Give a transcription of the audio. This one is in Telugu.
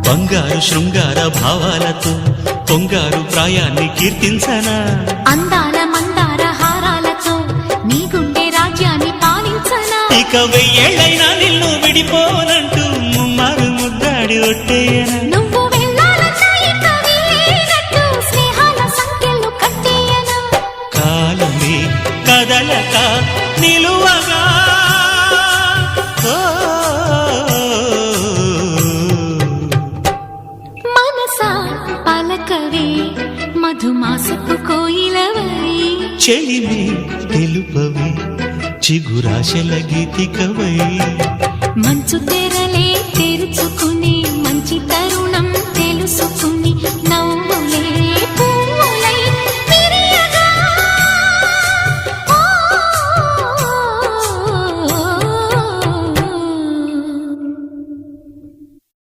బంగారు శృంగార భావాలతో పొంగారు ప్రాయాన్ని కీర్తించనా అందాల మందార హారాలతో నీ గుండె రాజ్యాన్ని పాలించనా ఇక వెయ్యేళ్ళైనా నిన్ను విడిపోనంటూ ముమ్మారు ముద్దాడి ఒట్టేయనా నువ్వు వెళ్ళాలన్నా ఇక వీలేనట్టు స్నేహాల సంఖ్యలు కట్టేయనా కాలమే కదలక నిలువగా మనసా పలకవే మధుమాసపు కోయిలవై చెలిమి తెలుపవే చిగురాశల గీతికవై మంచు తెరలే తెరుచుకుని